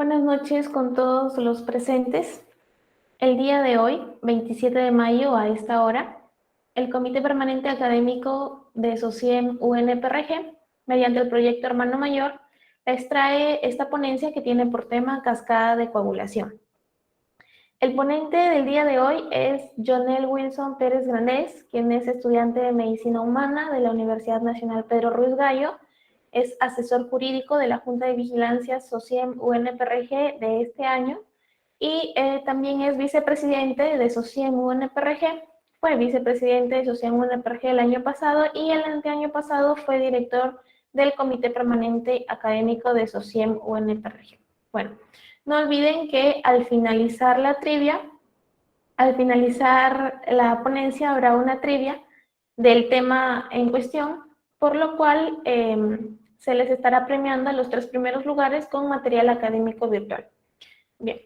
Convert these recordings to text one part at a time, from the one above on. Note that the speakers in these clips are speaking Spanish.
Buenas noches con todos los presentes. El día de hoy, 27 de mayo a esta hora, el Comité Permanente Académico de SOCIEM UNPRG, mediante el proyecto Hermano Mayor, les trae esta ponencia que tiene por tema cascada de coagulación. El ponente del día de hoy es Jonel Wilson Pérez Granés, quien es estudiante de Medicina Humana de la Universidad Nacional Pedro Ruiz Gallo, es asesor jurídico de la Junta de Vigilancia SOCIEM UNPRG de este año y también es vicepresidente de SOCIEM UNPRG. Fue vicepresidente de SOCIEM UNPRG el año pasado y el anteaño pasado fue director del Comité Permanente Académico de SOCIEM UNPRG. Bueno, no olviden que al finalizar la ponencia habrá una trivia del tema en cuestión, por lo cual se les estará premiando a los 3 primeros lugares con material académico virtual. Bien.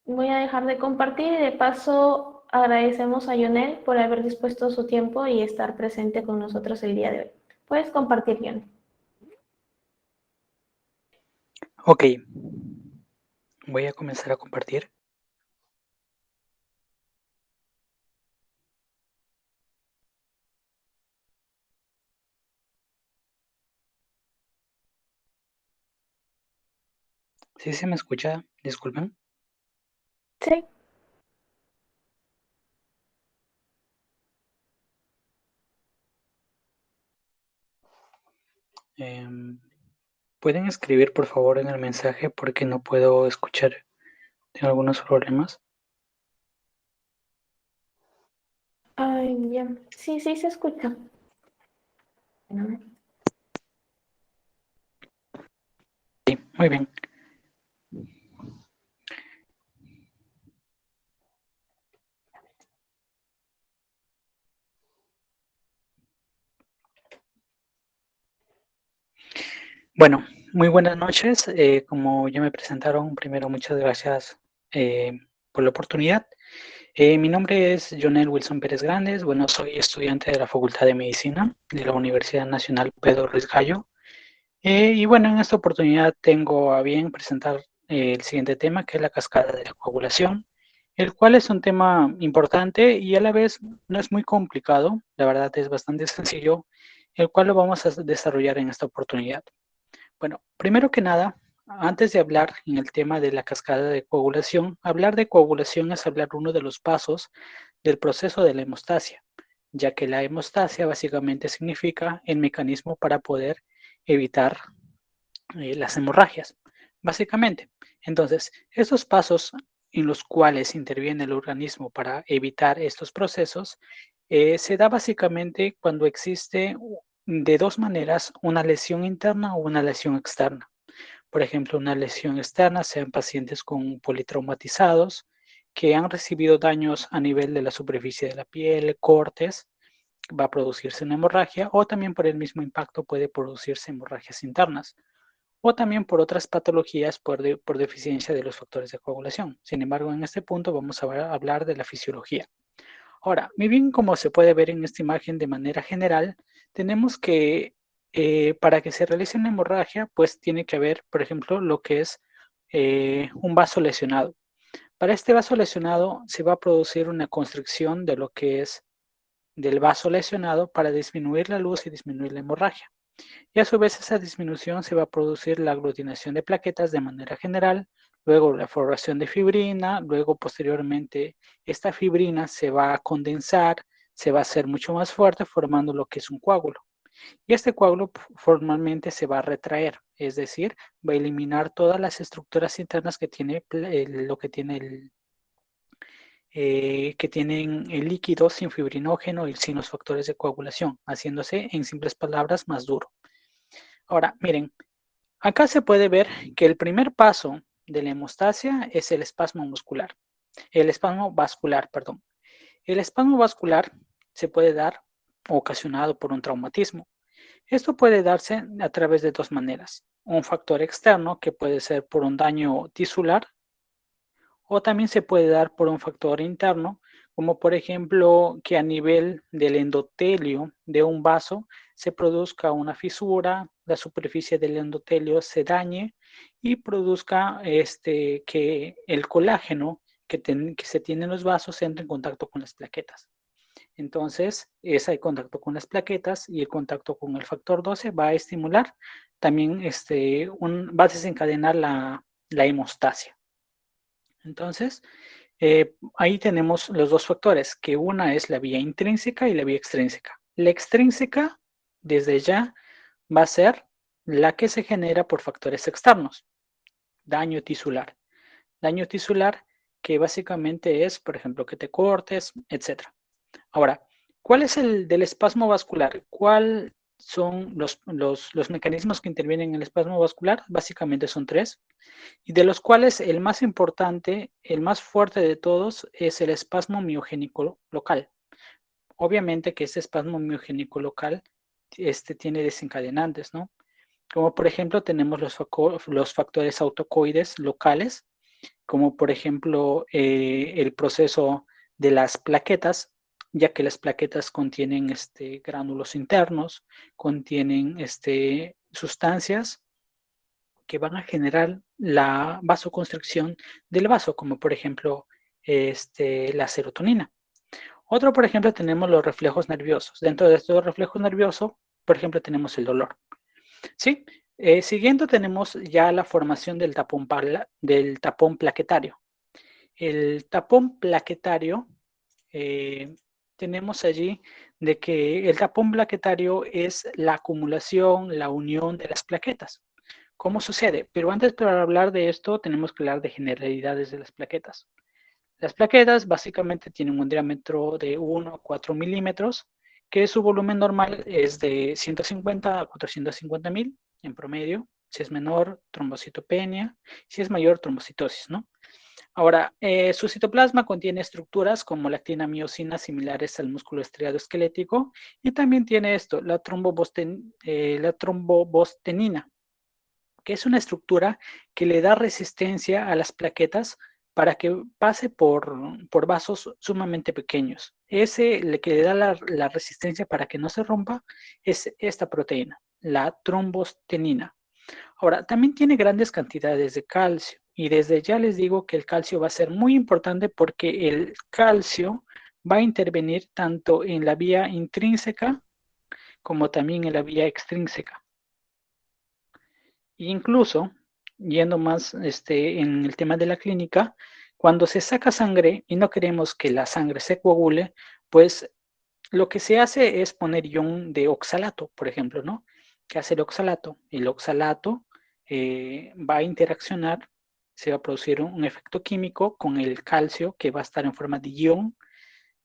Voy a dejar de compartir y de paso agradecemos a Yonel por haber dispuesto su tiempo y estar presente con nosotros el día de hoy. Puedes compartir, Yonel. Ok, voy a comenzar a compartir. ¿Sí se me escucha? Disculpen. Sí. ¿Pueden escribir por favor en el mensaje porque no puedo escuchar? Tengo algunos problemas. Ay, bien. Sí, sí se escucha. Sí, muy bien. Bueno, muy buenas noches. Como ya me presentaron, primero muchas gracias por la oportunidad. Mi nombre es Jonel Wilson Pérez Grandes. Bueno, soy estudiante de la Facultad de Medicina de la Universidad Nacional Pedro Ruiz Gallo. Y bueno, en esta oportunidad tengo a bien presentar el siguiente tema, que es la cascada de la coagulación, el cual es un tema importante y a la vez no es muy complicado, la verdad es bastante sencillo, el cual lo vamos a desarrollar en esta oportunidad. Bueno, primero que nada, antes de hablar en el tema de la cascada de coagulación, hablar de coagulación es hablar uno de los pasos del proceso de la hemostasia, ya que la hemostasia básicamente significa el mecanismo para poder evitar las hemorragias, básicamente. Entonces, estos pasos en los cuales interviene el organismo para evitar estos procesos se da básicamente cuando existe de dos maneras una lesión interna o una lesión externa. Por ejemplo, una lesión externa, sean pacientes con politraumatizados que han recibido daños a nivel de la superficie de la piel, cortes, va a producirse una hemorragia, o también por el mismo impacto puede producirse hemorragias internas, o también por otras patologías por deficiencia de los factores de coagulación. Sin embargo, en este punto vamos a hablar de la fisiología. Ahora, muy bien, como se puede ver en esta imagen de manera general, tenemos que para que se realice una hemorragia, pues tiene que haber, por ejemplo, lo que es un vaso lesionado. Para este vaso lesionado se va a producir una constricción de lo que es del vaso lesionado para disminuir la luz y disminuir la hemorragia. Y a su vez esa disminución se va a producir la aglutinación de plaquetas de manera general, luego la formación de fibrina, luego posteriormente esta fibrina se va a condensar, se va a hacer mucho más fuerte formando lo que es un coágulo. Y este coágulo formalmente se va a retraer, es decir, va a eliminar todas las estructuras internas que tiene lo que tiene que tienen el líquido sin fibrinógeno y sin los factores de coagulación, haciéndose en simples palabras más duro. Ahora, miren, acá se puede ver que el primer paso de la hemostasia es el espasmo muscular, el espasmo vascular, perdón. El espasmo vascular se puede dar ocasionado por un traumatismo. Esto puede darse a través de dos maneras. Un factor externo que puede ser por un daño tisular o también se puede dar por un factor interno, como por ejemplo que a nivel del endotelio de un vaso se produzca una fisura, la superficie del endotelio se dañe y produzca que el colágeno que se tiene en los vasos entre en contacto con las plaquetas. Entonces, ese contacto con las plaquetas y el contacto con el factor 12 va a estimular también, va a desencadenar la hemostasia. Entonces, ahí tenemos los dos factores, que una es la vía intrínseca y la vía extrínseca. La extrínseca, desde ya, va a ser la que se genera por factores externos, daño tisular. Daño tisular que básicamente es, por ejemplo, que te cortes, etc. Ahora, ¿cuál es el del espasmo vascular? ¿Cuáles son los mecanismos que intervienen en el espasmo vascular? Básicamente son tres, y de los cuales el más importante, el más fuerte de todos, es el espasmo miogénico local. Obviamente que ese espasmo miogénico local tiene desencadenantes, ¿no? Como por ejemplo tenemos los factores autocoides locales, como por ejemplo el proceso de las plaquetas, ya que las plaquetas contienen gránulos internos, contienen sustancias que van a generar la vasoconstricción del vaso, como por ejemplo la serotonina. Otro, por ejemplo, tenemos los reflejos nerviosos. Dentro de estos reflejos nerviosos, por ejemplo, tenemos el dolor. ¿Sí? Siguiendo tenemos ya la formación del tapón plaquetario. El tapón plaquetario, tenemos allí de que el tapón plaquetario es la acumulación, la unión de las plaquetas. ¿Cómo sucede? Pero antes de hablar de esto, tenemos que hablar de generalidades de las plaquetas. Las plaquetas básicamente tienen un diámetro de 1 a 4 milímetros, que su volumen normal es de 150 a 450 mil en promedio. Si es menor, trombocitopenia. Si es mayor, trombocitosis, ¿no? Ahora, su citoplasma contiene estructuras como la actina miosina similares al músculo estriado esquelético, y también tiene esto, la trombobostenina, que es una estructura que le da resistencia a las plaquetas para que pase por vasos sumamente pequeños. Ese que le da la resistencia para que no se rompa es esta proteína, la trombostenina. Ahora, también tiene grandes cantidades de calcio, y desde ya les digo que el calcio va a ser muy importante porque el calcio va a intervenir tanto en la vía intrínseca como también en la vía extrínseca. Incluso, yendo más en el tema de la clínica, cuando se saca sangre y no queremos que la sangre se coagule, pues lo que se hace es poner ion de oxalato, por ejemplo, ¿no? ¿Qué hace el oxalato? El oxalato va a interaccionar, se va a producir un efecto químico con el calcio que va a estar en forma de ion.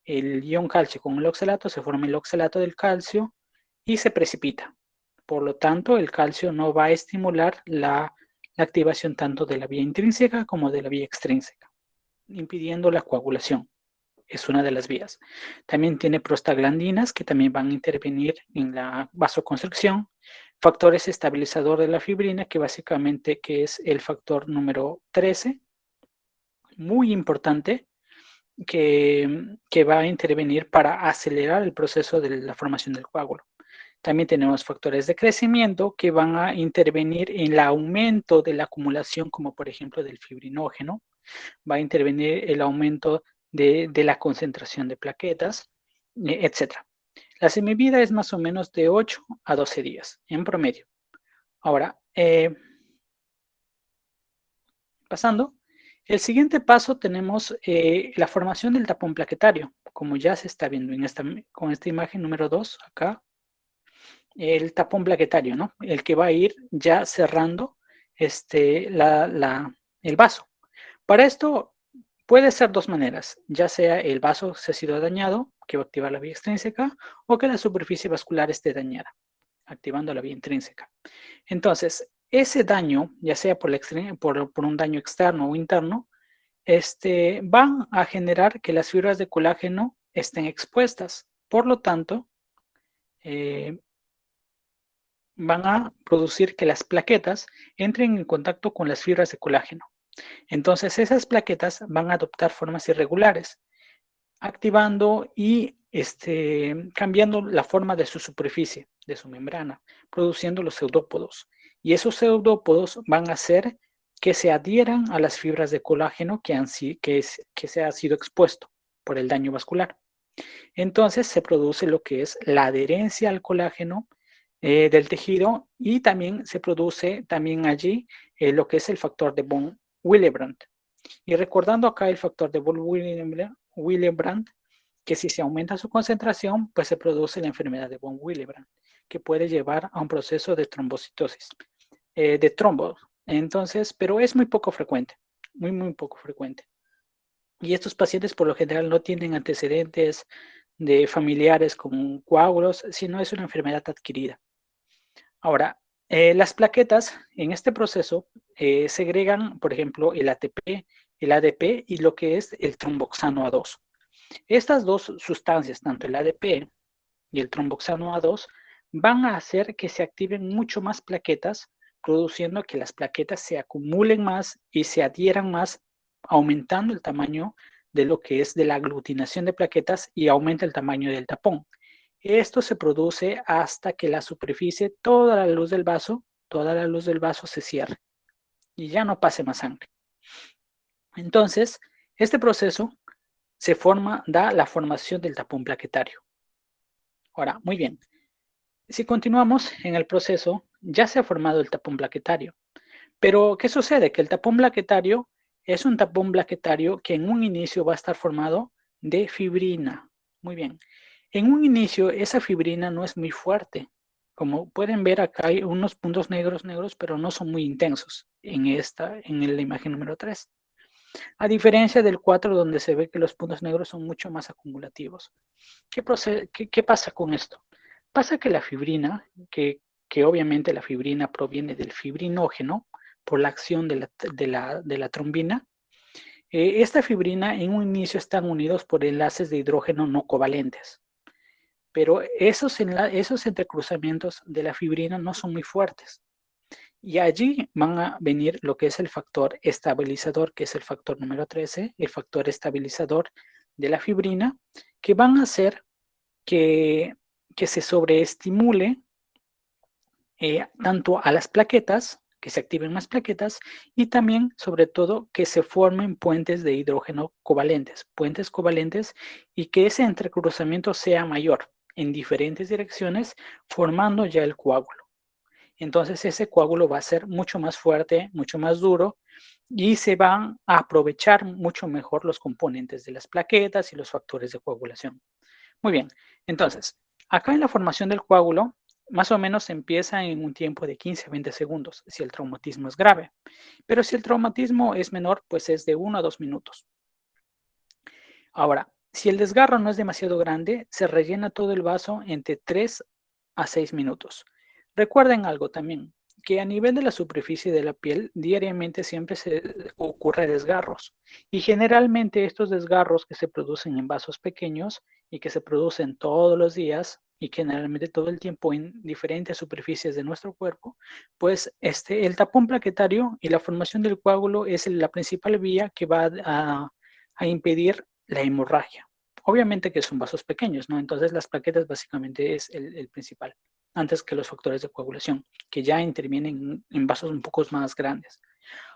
El ion calcio con el oxalato, se forma el oxalato del calcio y se precipita. Por lo tanto, el calcio no va a estimular la activación tanto de la vía intrínseca como de la vía extrínseca, impidiendo la coagulación. Es una de las vías. También tiene prostaglandinas que también van a intervenir en la vasoconstricción, factores estabilizador de la fibrina, que básicamente que es el factor número 13, muy importante, que va a intervenir para acelerar el proceso de la formación del coágulo. También tenemos factores de crecimiento que van a intervenir en el aumento de la acumulación, como por ejemplo del fibrinógeno. Va a intervenir el aumento de la concentración de plaquetas, etc. La semivida es más o menos de 8 a 12 días en promedio. Ahora, pasando, el siguiente paso tenemos la formación del tapón plaquetario, como ya se está viendo con esta imagen número 2 acá. El tapón plaquetario, ¿no? El que va a ir ya cerrando el vaso. Para esto puede ser dos maneras, ya sea el vaso se ha sido dañado, que va a activar la vía extrínseca, o que la superficie vascular esté dañada, activando la vía intrínseca. Entonces, ese daño, ya sea por un daño externo o interno, van a generar que las fibras de colágeno estén expuestas. Por lo tanto, van a producir que las plaquetas entren en contacto con las fibras de colágeno. Entonces esas plaquetas van a adoptar formas irregulares, activando y cambiando la forma de su superficie, de su membrana, produciendo los pseudópodos. Y esos pseudópodos van a hacer que se adhieran a las fibras de colágeno que se ha sido expuesto por el daño vascular. Entonces se produce lo que es la adherencia al colágeno del tejido, y también se produce también allí lo que es el factor de von Willebrand. Y recordando acá el factor de von Willebrand, que si se aumenta su concentración, pues se produce la enfermedad de von Willebrand, que puede llevar a un proceso de trombocitosis, de trombo. Entonces, pero es muy poco frecuente, muy poco frecuente. Y estos pacientes por lo general no tienen antecedentes de familiares con coágulos, sino es una enfermedad adquirida. Ahora, las plaquetas en este proceso segregan, por ejemplo, el ATP, el ADP y lo que es el tromboxano A2. Estas dos sustancias, tanto el ADP y el tromboxano A2, van a hacer que se activen mucho más plaquetas, produciendo que las plaquetas se acumulen más y se adhieran más, aumentando el tamaño de lo que es de la aglutinación de plaquetas y aumenta el tamaño del tapón. Esto se produce hasta que la superficie, toda la luz del vaso se cierre y ya no pase más sangre. Entonces, este proceso da la formación del tapón plaquetario. Ahora, muy bien. Si continuamos en el proceso, ya se ha formado el tapón plaquetario. Pero, ¿qué sucede? Que el tapón plaquetario es un tapón plaquetario que en un inicio va a estar formado de fibrina. Muy bien. En un inicio, esa fibrina no es muy fuerte. Como pueden ver, acá hay unos puntos negros, pero no son muy intensos en la imagen número 3. A diferencia del 4, donde se ve que los puntos negros son mucho más acumulativos. ¿Qué pasa con esto? Pasa que la fibrina, que obviamente la fibrina proviene del fibrinógeno por la acción de la trombina, esta fibrina en un inicio están unidos por enlaces de hidrógeno no covalentes. Pero esos entrecruzamientos de la fibrina no son muy fuertes. Y allí van a venir lo que es el factor estabilizador, que es el factor número 13, el factor estabilizador de la fibrina, que van a hacer que se sobreestimule tanto a las plaquetas, que se activen más plaquetas, y también, sobre todo, que se formen puentes de hidrógeno covalentes, y que ese entrecruzamiento sea mayor en diferentes direcciones, formando ya el coágulo. Entonces ese coágulo va a ser mucho más fuerte, mucho más duro, y se van a aprovechar mucho mejor los componentes de las plaquetas y los factores de coagulación. Muy bien, entonces, acá en la formación del coágulo, más o menos empieza en un tiempo de 15 a 20 segundos, si el traumatismo es grave. Pero si el traumatismo es menor, pues es de 1 a 2 minutos. Ahora, si el desgarro no es demasiado grande, se rellena todo el vaso entre 3 a 6 minutos. Recuerden algo también, que a nivel de la superficie de la piel, diariamente siempre se ocurre desgarros. Y generalmente estos desgarros que se producen en vasos pequeños y que se producen todos los días y generalmente todo el tiempo en diferentes superficies de nuestro cuerpo, pues el tapón plaquetario y la formación del coágulo es la principal vía que va a impedir la hemorragia. Obviamente que son vasos pequeños, ¿no? Entonces las plaquetas básicamente es el principal, antes que los factores de coagulación, que ya intervienen en vasos un poco más grandes.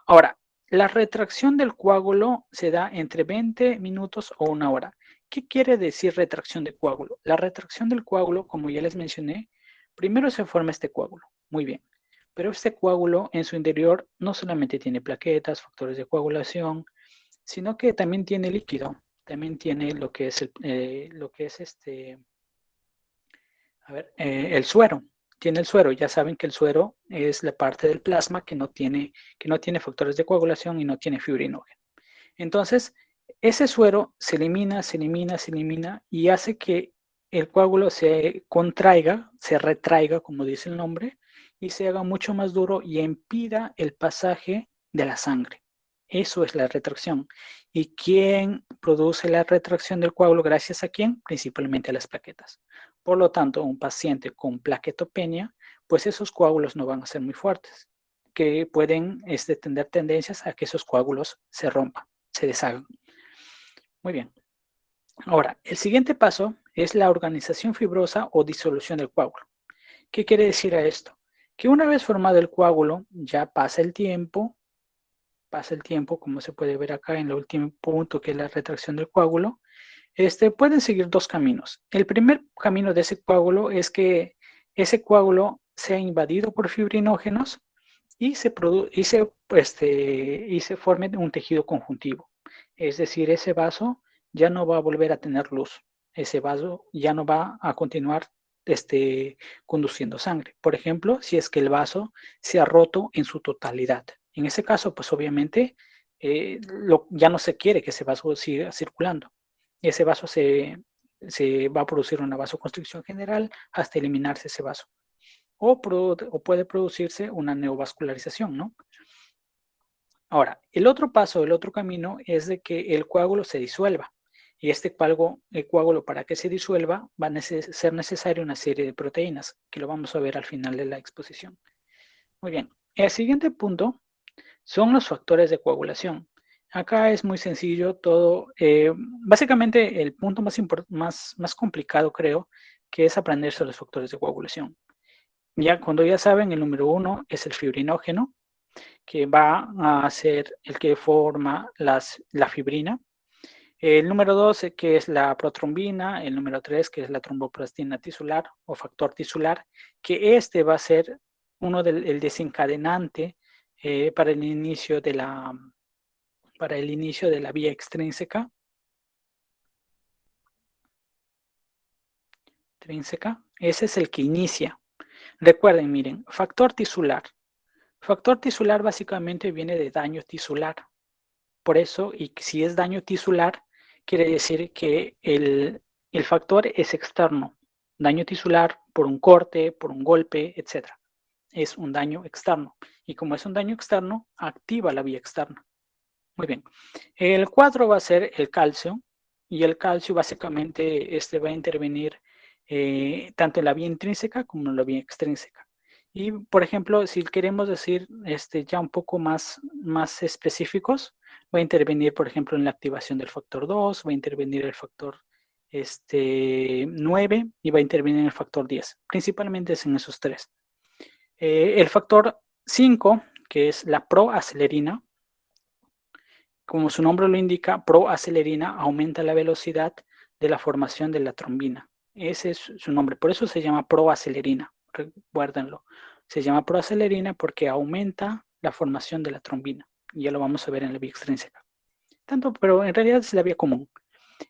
Ahora, la retracción del coágulo se da entre 20 minutos o 1 hora. ¿Qué quiere decir retracción de coágulo? La retracción del coágulo, como ya les mencioné, primero se forma este coágulo, muy bien. Pero este coágulo en su interior no solamente tiene plaquetas, factores de coagulación, sino que también tiene líquido, también tiene lo que es el suero. Tiene el suero, ya saben que el suero es la parte del plasma que no tiene factores de coagulación y no tiene fibrinógeno. Entonces, ese suero se elimina y hace que el coágulo se contraiga, se retraiga, como dice el nombre, y se haga mucho más duro y impida el pasaje de la sangre. Eso es la retracción. ¿Y quién produce la retracción del coágulo? ¿Gracias a quién? Principalmente a las plaquetas. Por lo tanto, un paciente con plaquetopenia, pues esos coágulos no van a ser muy fuertes, que pueden tener tendencias a que esos coágulos se rompan, se deshagan. Muy bien. Ahora, el siguiente paso es la organización fibrosa o disolución del coágulo. ¿Qué quiere decir a esto? Que una vez formado el coágulo, ya pasa el tiempo, como se puede ver acá en el último punto, que es la retracción del coágulo. Pueden seguir dos caminos. El primer camino de ese coágulo es que ese coágulo sea invadido por fibrinógenos y se forme un tejido conjuntivo. Es decir, ese vaso ya no va a volver a tener luz. Ese vaso ya no va a continuar conduciendo sangre. Por ejemplo, si es que el vaso se ha roto en su totalidad. En ese caso, pues obviamente ya no se quiere que ese vaso siga circulando. Ese vaso se va a producir una vasoconstricción general hasta eliminarse ese vaso. O puede producirse una neovascularización, ¿no? Ahora, el otro paso, el otro camino es de que el coágulo se disuelva. Y el coágulo, para que se disuelva, va a ser necesaria una serie de proteínas, que lo vamos a ver al final de la exposición. Muy bien, el siguiente punto son los factores de coagulación. Acá es muy sencillo todo. Básicamente, el punto más complicado, creo, que es aprender sobre los factores de coagulación. Cuando ya saben, el número 1 es el fibrinógeno, que va a ser el que forma la fibrina. El número 2, que es la protrombina. El número 3, que es la tromboplastina tisular o factor tisular, que va a ser el desencadenante para el inicio de la vía extrínseca. Ese es el que inicia. Recuerden, miren, factor tisular. Factor tisular básicamente viene de daño tisular. Por eso, y si es daño tisular, quiere decir que el factor es externo. Daño tisular por un corte, por un golpe, etc. Es un daño externo. Y como es un daño externo, activa la vía externa. Muy bien. El 4 va a ser el calcio. Y el calcio básicamente va a intervenir tanto en la vía intrínseca como en la vía extrínseca. Y, por ejemplo, si queremos decir ya un poco más específicos, va a intervenir, por ejemplo, en la activación del factor 2, va a intervenir el factor 9 y va a intervenir en el factor 10. Principalmente es en esos tres. El factor 5, que es la proacelerina, como su nombre lo indica, proacelerina aumenta la velocidad de la formación de la trombina. Ese es su nombre, por eso se llama proacelerina, recuérdenlo. Se llama proacelerina porque aumenta la formación de la trombina. Y ya lo vamos a ver en la vía extrínseca. Pero en realidad es la vía común.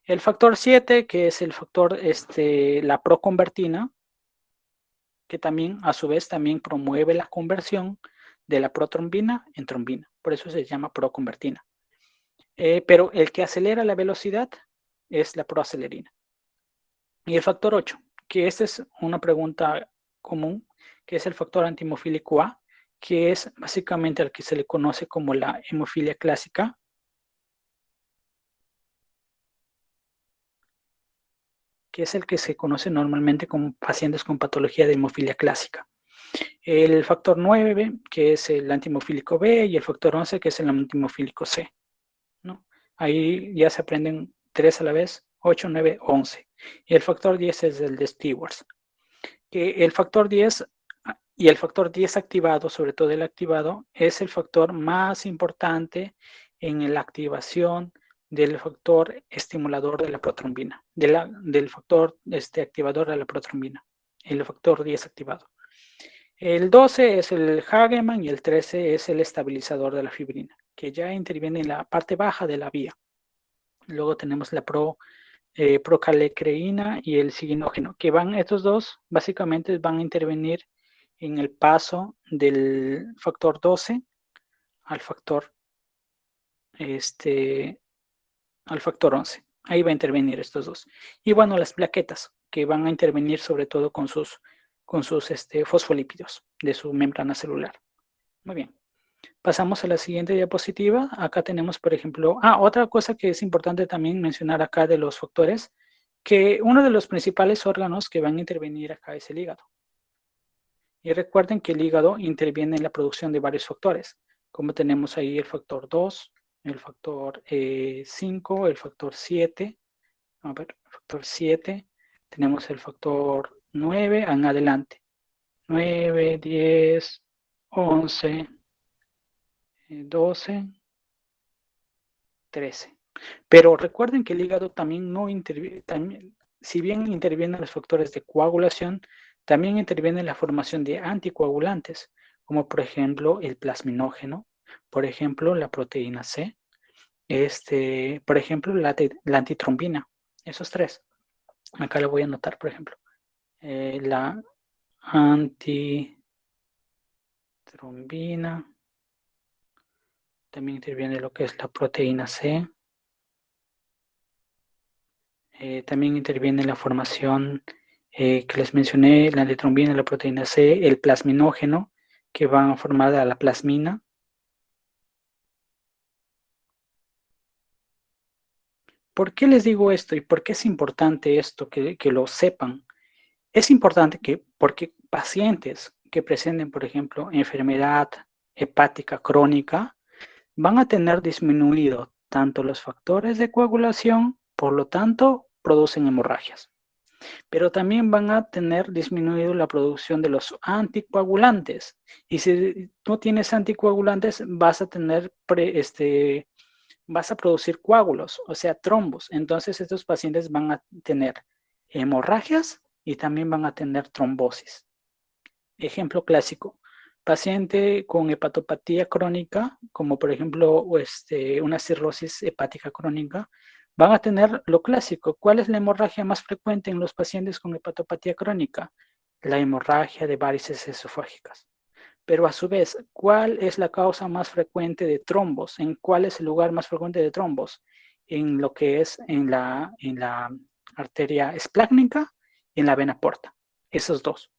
El factor 7, que es el factor, la proconvertina, que también, a su vez, también promueve la conversión de la protrombina en trombina. Por eso se llama proconvertina. Pero el que acelera la velocidad es la proacelerina. Y el factor 8, que esta es una pregunta común, que es el factor anti-hemofílico A, que es básicamente el que se le conoce como la hemofilia clásica. Que es el que se conoce normalmente como pacientes con patología de hemofilia clásica. El factor 9, que es el antihemofílico B, y el factor 11, que es el antihemofílico C, ¿no? Ahí ya se aprenden 3 a la vez, 8, 9, 11. Y el factor 10 es el de Stewarts. Que el factor 10 y el factor 10 activado, sobre todo el activado, es el factor más importante en la activación del factor estimulador de la protrombina, del factor activador de la protrombina, el factor 10 activado. El 12 es el Hagemann y el 13 es el estabilizador de la fibrina, que ya interviene en la parte baja de la vía. Luego tenemos la procalecreína y el siginógeno, que estos dos básicamente van a intervenir en el paso del factor 12 al factor, al factor 11. Ahí va a intervenir estos dos. Y bueno, las plaquetas, que van a intervenir sobre todo con sus fosfolípidos de su membrana celular. Muy bien. Pasamos a la siguiente diapositiva. Acá tenemos, por ejemplo, otra cosa que es importante también mencionar acá de los factores, que uno de los principales órganos que van a intervenir acá es el hígado. Y recuerden que el hígado interviene en la producción de varios factores, como tenemos ahí el factor 2, el factor 5, el factor 7, el factor 7, tenemos el factor 9 en adelante. 9, 10, 11, 12, 13. Pero recuerden que el hígado también no interviene, si bien intervienen los factores de coagulación, también interviene la formación de anticoagulantes, como por ejemplo el plasminógeno, por ejemplo la proteína C, por ejemplo la antitrombina, esos tres. Acá lo voy a anotar, por ejemplo. La antitrombina, también interviene lo que es la proteína C. También interviene la formación que les mencioné, la antitrombina, la proteína C, el plasminógeno, que van a formar a la plasmina. ¿Por qué les digo esto y por qué es importante esto que lo sepan? Es importante porque pacientes que presenten, por ejemplo, enfermedad hepática crónica, van a tener disminuido tanto los factores de coagulación, por lo tanto, producen hemorragias. Pero también van a tener disminuido la producción de los anticoagulantes. Y si no tienes anticoagulantes, vas a tener, vas a producir coágulos, o sea, trombos. Entonces, estos pacientes van a tener hemorragias y también van a tener trombosis. Ejemplo clásico, paciente con hepatopatía crónica, como por ejemplo una cirrosis hepática crónica, van a tener lo clásico. ¿Cuál es la hemorragia más frecuente en los pacientes con hepatopatía crónica? La hemorragia de varices esofágicas. Pero a su vez, ¿cuál es la causa más frecuente de trombos? ¿En cuál es el lugar más frecuente de trombos? En lo que es en la arteria esplácnica y en la vena porta. Esos dos.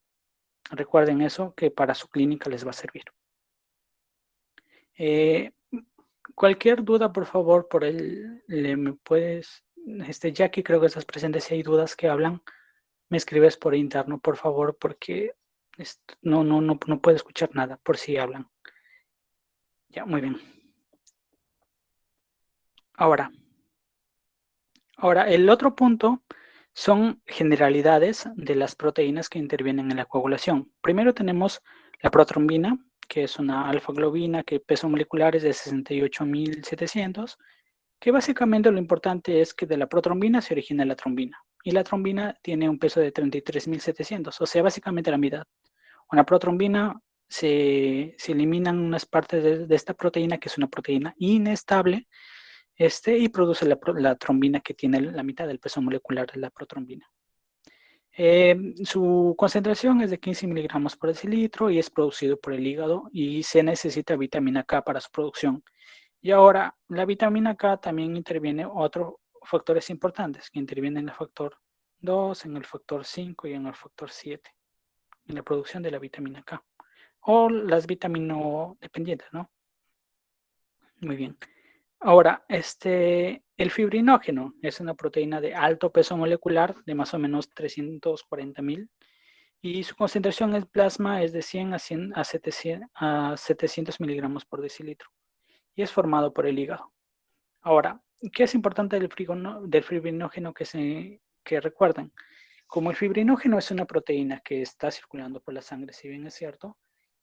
Recuerden eso, que para su clínica les va a servir. Cualquier duda, por favor, me puedes, Jackie, creo que estás presente. Si hay dudas que hablan, me escribes por interno, por favor, porque no puedo escuchar nada por si hablan. Ya, muy bien. Ahora, el otro punto son generalidades de las proteínas que intervienen en la coagulación. Primero tenemos la protrombina, que es una alfa-globina que peso molecular es de 68.700, que básicamente lo importante es que de la protrombina se origina la trombina, y la trombina tiene un peso de 33.700, o sea, básicamente la mitad. Una protrombina se eliminan unas partes de esta proteína, que es una proteína inestable, y produce la trombina, que tiene la mitad del peso molecular de la protrombina. Su concentración es de 15 miligramos por decilitro y es producido por el hígado, y se necesita vitamina K para su producción. Y ahora, la vitamina K también interviene otros factores importantes, que intervienen en el factor 2, en el factor 5 y en el factor 7, en la producción de la vitamina K. O las vitaminodependientes, ¿no? Muy bien. Ahora, el fibrinógeno es una proteína de alto peso molecular, de más o menos 340.000, y su concentración en plasma es de 100 a 700 miligramos por decilitro, y es formado por el hígado. Ahora, ¿qué es importante del fibrinógeno que recuerden? Como el fibrinógeno es una proteína que está circulando por la sangre, si bien es cierto,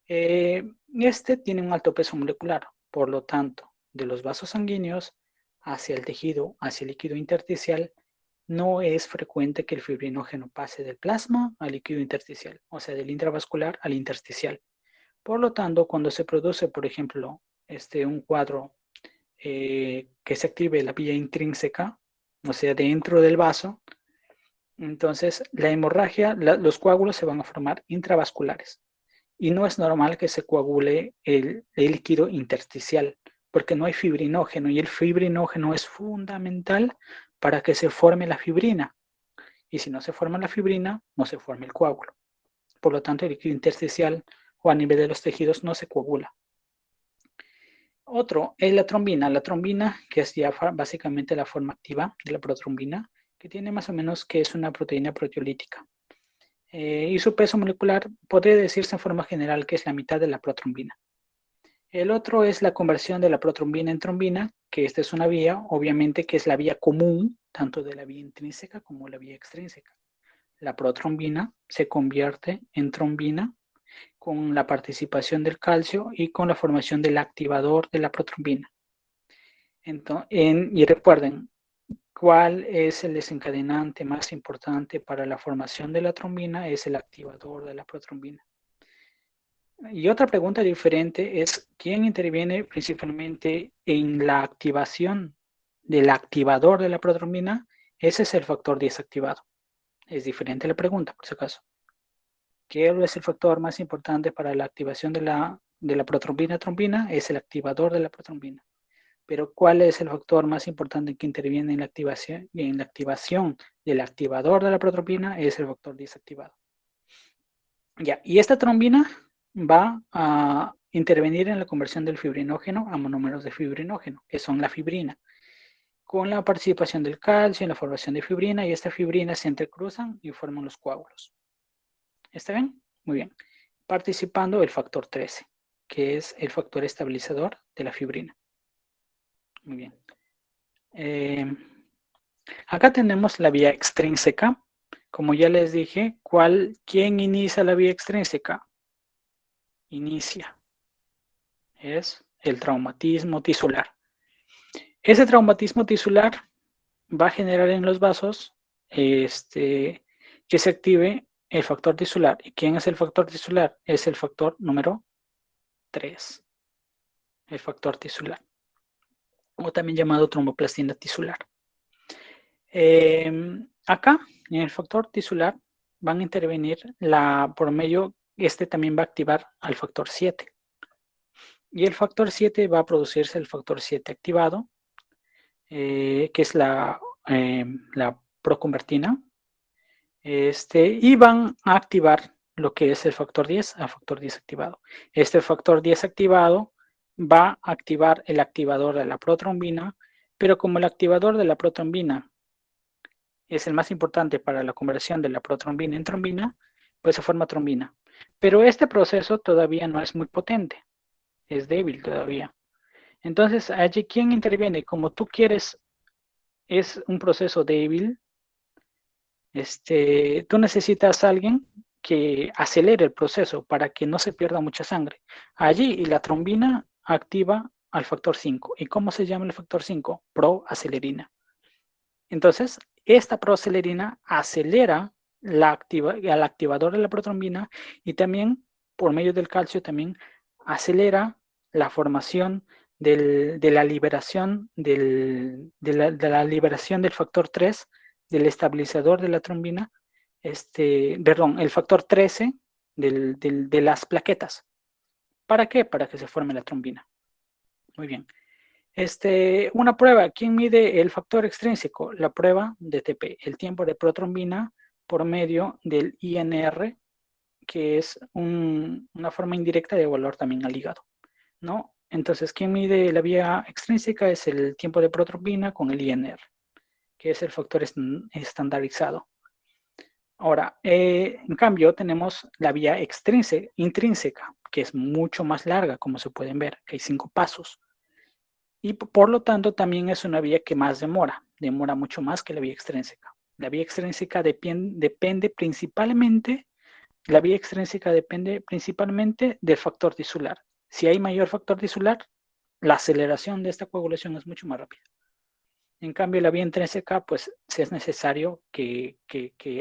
tiene un alto peso molecular. Por lo tanto, de los vasos sanguíneos hacia el tejido, hacia el líquido intersticial, no es frecuente que el fibrinógeno pase del plasma al líquido intersticial, o sea, del intravascular al intersticial. Por lo tanto, cuando se produce, por ejemplo, un cuadro que se active la vía intrínseca, o sea, dentro del vaso, entonces la hemorragia, los coágulos se van a formar intravasculares. Y no es normal que se coagule el líquido intersticial, porque no hay fibrinógeno, y el fibrinógeno es fundamental para que se forme la fibrina. Y si no se forma la fibrina, no se forma el coágulo. Por lo tanto, el líquido intersticial o a nivel de los tejidos no se coagula. Otro es la trombina, que es ya básicamente la forma activa de la protrombina, que tiene más o menos que es una proteína proteolítica. Y su peso molecular podría decirse en forma general que es la mitad de la protrombina. El otro es la conversión de la protrombina en trombina, que esta es una vía, obviamente, que es la vía común, tanto de la vía intrínseca como la vía extrínseca. la protrombina se convierte en trombina con la participación del calcio y con la formación del activador de la protrombina. Entonces, y recuerden, ¿cuál es el desencadenante más importante para la formación de la trombina? Es el activador de la protrombina. Y otra pregunta diferente es, ¿quién interviene principalmente en la activación del activador de la protrombina? Ese es el factor 10 activado. Es diferente la pregunta, por si acaso. ¿Qué es el factor más importante para la activación de la protrombina-trombina? Es el activador de la protrombina. Pero ¿cuál es el factor más importante que interviene en la activación del activador de la protrombina? Es el factor 10 activado. Ya, y esta trombina va a intervenir en la conversión del fibrinógeno a monómeros de fibrinógeno, que son la fibrina, con la participación del calcio en la formación de fibrina, y esta fibrina se entrecruzan y forman los coágulos. ¿Está bien? Muy bien. Participando el factor 13, que es el factor estabilizador de la fibrina. Muy bien. Acá tenemos la vía extrínseca. Como ya les dije, ¿quién inicia la vía extrínseca? Inicia. Es el traumatismo tisular. Ese traumatismo tisular va a generar en los vasos que se active el factor tisular. ¿Y quién es el factor tisular? Es el factor número 3. El factor tisular. O también llamado tromboplastina tisular. Acá, en el factor tisular, van a intervenir por medio, también va a activar al factor 7. Y el factor 7 va a producirse el factor 7 activado, que es la proconvertina, y van a activar lo que es el factor 10 a factor 10 activado. Este factor 10 activado va a activar el activador de la protrombina, pero como el activador de la protrombina es el más importante para la conversión de la protrombina en trombina, pues se forma trombina. Pero este proceso todavía no es muy potente, es débil todavía. Entonces, allí, ¿quién interviene? Como tú quieres, es un proceso débil, tú necesitas a alguien que acelere el proceso para que no se pierda mucha sangre. Allí, la trombina activa al factor 5. ¿Y cómo se llama el factor 5? Proacelerina. Entonces, esta proacelerina acelera al activador de la protrombina y también, por medio del calcio, también acelera la formación de la liberación de la liberación del factor 3, del estabilizador de la trombina, el factor 13 de las plaquetas. ¿Para qué? Para que se forme la trombina. Muy bien. Una prueba, ¿quién mide el factor extrínseco? La prueba de TP, el tiempo de protrombina por medio del INR, que es una forma indirecta de evaluar también al hígado, ¿no? Entonces, ¿quién mide la vía extrínseca? Es el tiempo de protrombina con el INR, que es el factor estandarizado. Ahora, en cambio, tenemos la vía intrínseca, que es mucho más larga, como se pueden ver, que hay 5 pasos. Y por lo tanto también es una vía que más demora mucho más que la vía extrínseca. La vía extrínseca depende principalmente del factor tisular. Si hay mayor factor tisular, la aceleración de esta coagulación es mucho más rápida. En cambio, la vía intrínseca, pues sí es necesario que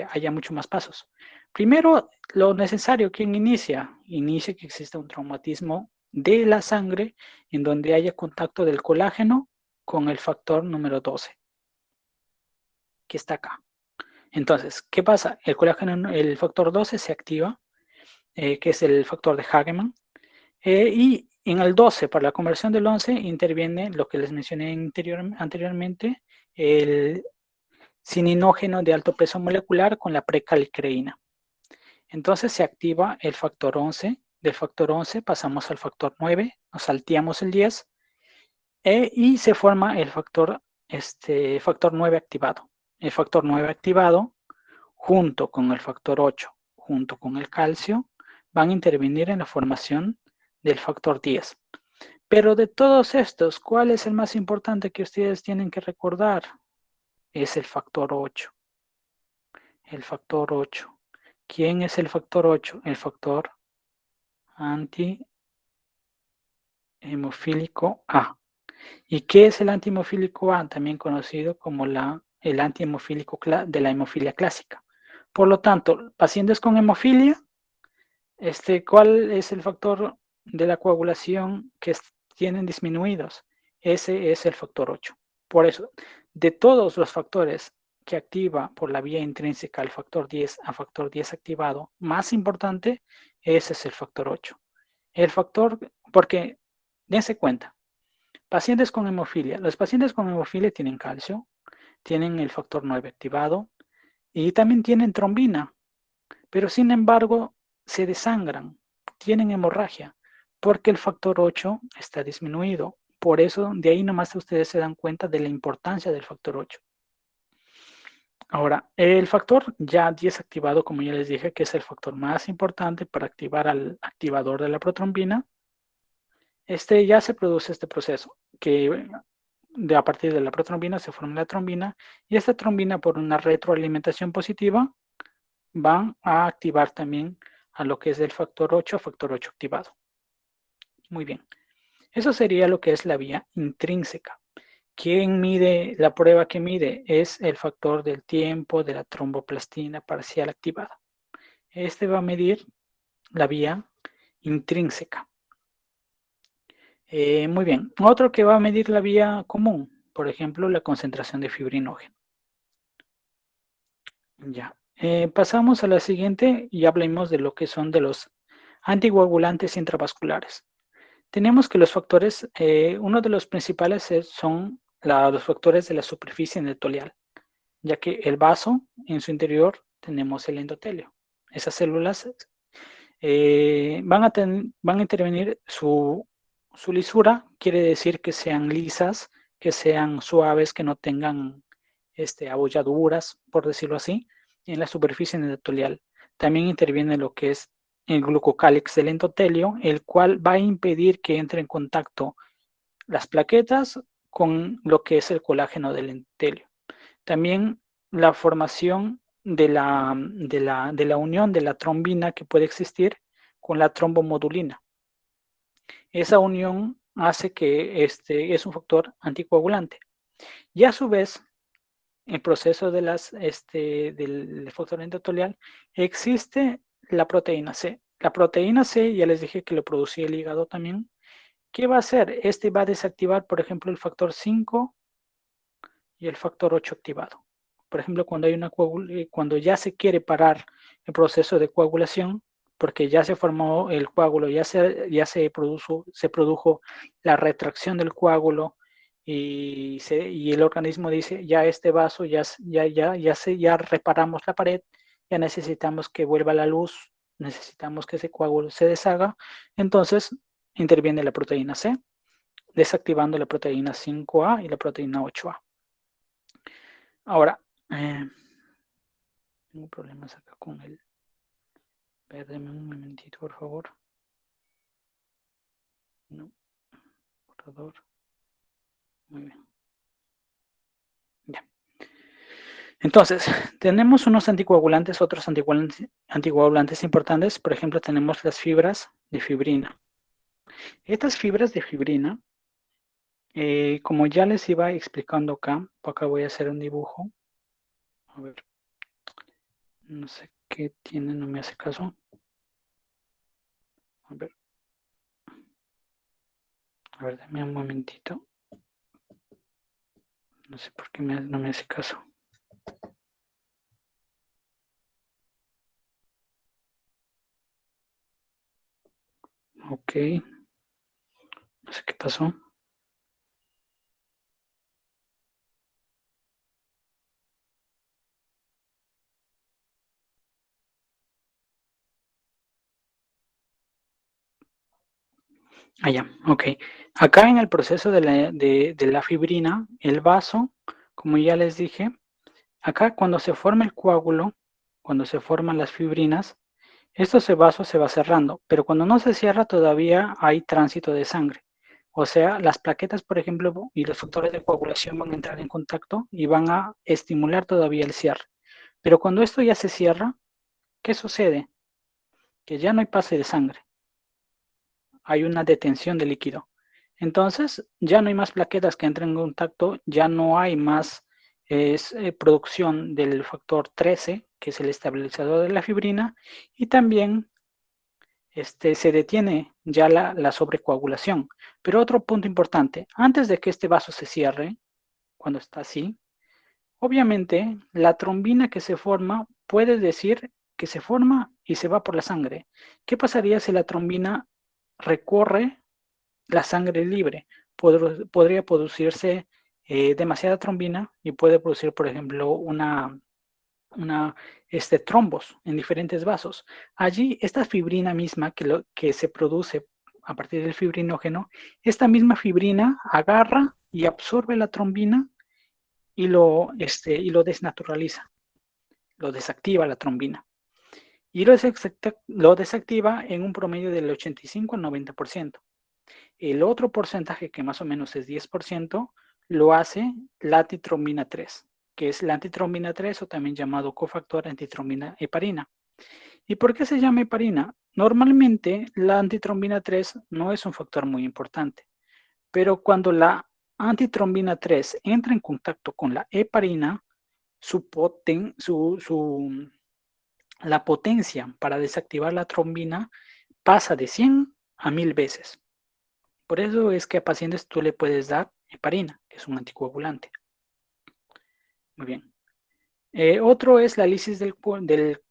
haya mucho más pasos. Primero, lo necesario, ¿quién inicia? Inicia que exista un traumatismo de la sangre en donde haya contacto del colágeno con el factor número 12, que está acá. Entonces, ¿qué pasa? El factor 12 se activa, que es el factor de Hagemann, y en el 12, para la conversión del 11, interviene lo que les mencioné anteriormente, el cininógeno de alto peso molecular con la precalcreína. Entonces se activa el factor 11. Del factor 11 pasamos al factor 9, nos salteamos el 10 y se forma el factor 9 activado. El factor 9 activado, junto con el factor 8, junto con el calcio, van a intervenir en la formación del factor 10. Pero de todos estos, ¿cuál es el más importante que ustedes tienen que recordar? Es el factor 8. el factor 8. ¿Quién es el factor 8? El factor antihemofílico A. ¿Y qué es el antihemofílico A? También conocido como el antihemofílico de la hemofilia clásica. Por lo tanto, pacientes con hemofilia, ¿cuál es el factor de la coagulación que tienen disminuidos? Ese es el factor 8. Por eso, de todos los factores que activa por la vía intrínseca el factor 10 a factor 10 activado, más importante, ese es el factor 8. El factor, porque dense cuenta, pacientes con hemofilia. Los pacientes con hemofilia tienen calcio, tienen el factor 9 activado y también tienen trombina, pero sin embargo se desangran, tienen hemorragia, porque el factor 8 está disminuido. Por eso, de ahí nomás ustedes se dan cuenta de la importancia del factor 8. Ahora, el factor ya 10 activado, como ya les dije, que es el factor más importante para activar al activador de la protrombina, ya se produce este proceso, que a partir de la protrombina se forma la trombina, y esta trombina, por una retroalimentación positiva, van a activar también a lo que es del factor 8 a factor 8 activado. Muy bien. Eso sería lo que es la vía intrínseca. ¿Quién mide? La prueba que mide es el factor del tiempo de la tromboplastina parcial activada. Este va a medir la vía intrínseca. Muy bien. Otro que va a medir la vía común, por ejemplo, la concentración de fibrinógeno. Ya. Pasamos a la siguiente y hablemos de lo que son de los anticoagulantes intravasculares. Tenemos que los factores, uno de los principales son los factores de la superficie endotelial, ya que el vaso en su interior tenemos el endotelio. Esas células van a intervenir su lisura, quiere decir que sean lisas, que sean suaves, que no tengan abolladuras, por decirlo así, en la superficie endotelial. También interviene lo que es el glucocálix del endotelio, el cual va a impedir que entre en contacto las plaquetas con lo que es el colágeno del endotelio. También la formación de la unión de la trombina que puede existir con la trombomodulina. Esa unión hace que es un factor anticoagulante. Y a su vez, el proceso del factor endotelial, existe la proteína C. La proteína C, ya les dije que lo producía el hígado también. ¿Qué va a hacer? Va a desactivar, por ejemplo, el factor 5 y el factor 8 activado. Por ejemplo, cuando ya se quiere parar el proceso de coagulación, porque ya se formó el coágulo, ya se produjo la retracción del coágulo y el organismo dice, ya este vaso, ya reparamos la pared, ya necesitamos que vuelva la luz, necesitamos que ese coágulo se deshaga, entonces interviene la proteína C, desactivando la proteína 5A y la proteína 8A. Ahora, tengo problemas acá con el... Perdeme un momentito, por favor. No, borrador. Muy bien. Ya. Entonces, tenemos unos anticoagulantes, otros anticoagulantes importantes. Por ejemplo, tenemos las fibras de fibrina. Estas fibras de fibrina, como ya les iba explicando acá voy a hacer un dibujo. A ver. No sé qué tiene, no me hace caso. A ver, dame un momentito. No sé por qué no me hace caso. Ok. No sé qué pasó. Ya, ok. Acá en el proceso de la fibrina, el vaso, como ya les dije, acá cuando se forma el coágulo, cuando se forman las fibrinas, ese vaso se va cerrando, pero cuando no se cierra todavía hay tránsito de sangre. O sea, las plaquetas, por ejemplo, y los factores de coagulación van a entrar en contacto y van a estimular todavía el cierre. Pero cuando esto ya se cierra, ¿qué sucede? Que ya no hay pase de sangre, hay una detención de líquido. Entonces, ya no hay más plaquetas que entren en contacto, ya no hay más producción del factor 13, que es el estabilizador de la fibrina, y también se detiene ya la sobrecoagulación. Pero otro punto importante, antes de que este vaso se cierre, cuando está así, obviamente la trombina que se forma puede decir que se forma y se va por la sangre. ¿Qué pasaría si la trombina recorre la sangre libre? Podría producirse demasiada trombina y puede producir, por ejemplo, trombos en diferentes vasos. Allí, esta fibrina misma que se produce a partir del fibrinógeno, esta misma fibrina agarra y absorbe la trombina y lo desnaturaliza, lo desactiva la trombina. Y lo desactiva en un promedio del 85 al 90%. El otro porcentaje, que más o menos es 10%, lo hace la antitrombina 3, que es la antitrombina 3 o también llamado cofactor antitrombina heparina. ¿Y por qué se llama heparina? Normalmente la antitrombina 3 no es un factor muy importante, pero cuando la antitrombina 3 entra en contacto con la heparina, la potencia para desactivar la trombina pasa de 100 a 1000 veces. Por eso es que a pacientes tú le puedes dar heparina, que es un anticoagulante. Muy bien. Otro es la lisis del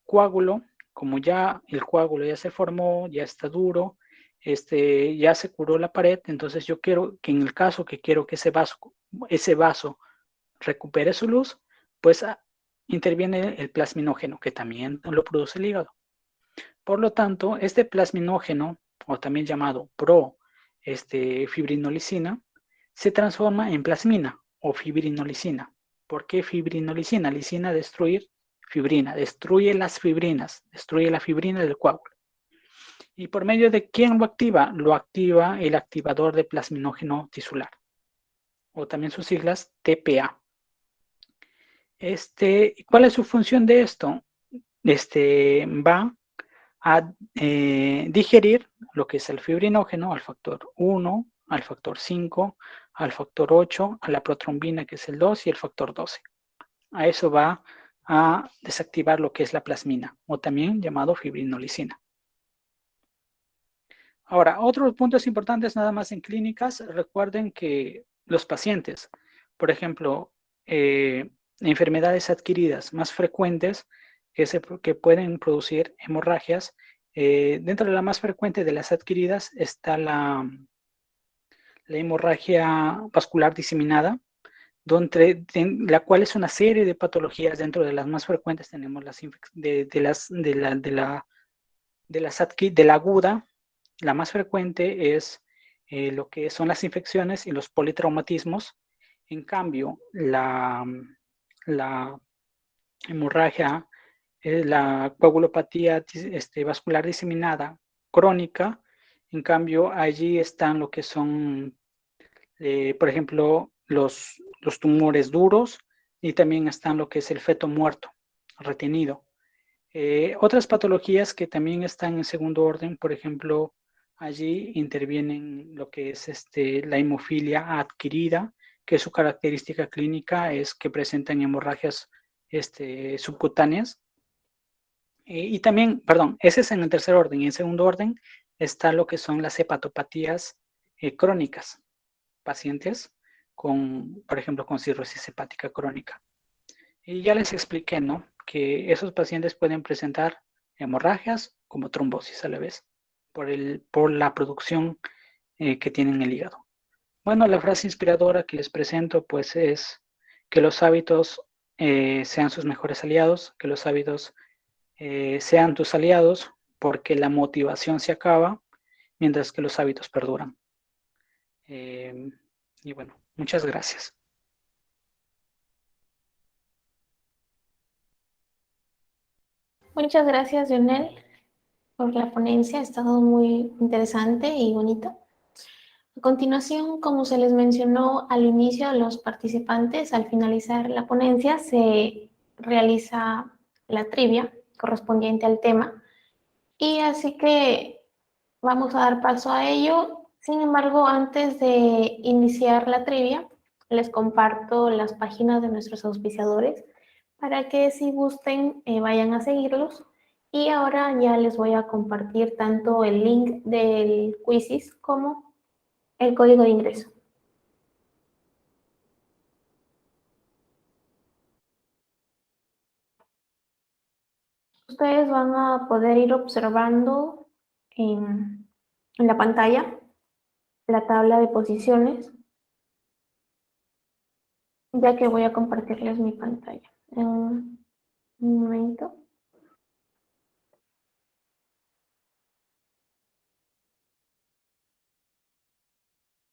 coágulo. Como ya el coágulo ya se formó, ya está duro, ya se curó la pared, entonces yo quiero que en el caso que quiero que ese vaso recupere su luz, pues interviene el plasminógeno, que también lo produce el hígado. Por lo tanto, este plasminógeno, o también llamado fibrinolicina, se transforma en plasmina o fibrinolicina. ¿Por qué fibrinolicina? Lisina, destruir fibrina, destruye las fibrinas, destruye la fibrina del coágulo. ¿Y por medio de quién lo activa? Lo activa el activador de plasminógeno tisular, o también sus siglas TPA. ¿Cuál es su función de esto? Va a digerir lo que es el fibrinógeno al factor 1, al factor 5, al factor 8, a la protrombina que es el 2 y el factor 12. A eso va a desactivar lo que es la plasmina, o también llamado fibrinolicina. Ahora, otros puntos importantes nada más en clínicas, recuerden que los pacientes, por ejemplo, enfermedades adquiridas más frecuentes que pueden producir hemorragias, dentro de la más frecuente de las adquiridas está la hemorragia vascular diseminada, la cual es una serie de patologías. Dentro de las más frecuentes tenemos de la aguda. La más frecuente es lo que son las infecciones y los politraumatismos. En cambio, la hemorragia, la coagulopatía vascular diseminada crónica, en cambio, allí están lo que son, por ejemplo, los tumores duros, y también están lo que es el feto muerto, retenido. Otras patologías que también están en segundo orden, por ejemplo, allí intervienen lo que es la hemofilia adquirida, que su característica clínica es que presentan hemorragias subcutáneas. Y también, perdón, ese es en el tercer orden. Y en segundo orden está lo que son las hepatopatías crónicas, pacientes por ejemplo, con cirrosis hepática crónica. Y ya les expliqué, ¿no? Que esos pacientes pueden presentar hemorragias como trombosis a la vez, por la producción que tienen en el hígado. Bueno, la frase inspiradora que les presento pues es que los hábitos sean sus mejores aliados, que los hábitos sean tus aliados, porque la motivación se acaba mientras que los hábitos perduran. Y bueno, muchas gracias. Muchas gracias, Lionel, por la ponencia. Ha estado muy interesante y bonita. A continuación, como se les mencionó al inicio a los participantes, al finalizar la ponencia se realiza la trivia correspondiente al tema. Y así que vamos a dar paso a ello. Sin embargo, antes de iniciar la trivia, les comparto las páginas de nuestros auspiciadores para que si gusten vayan a seguirlos. Y ahora ya les voy a compartir tanto el link del Quizzes como el código de ingreso. Ustedes van a poder ir observando en la pantalla la tabla de posiciones, ya que voy a compartirles mi pantalla. Un momento.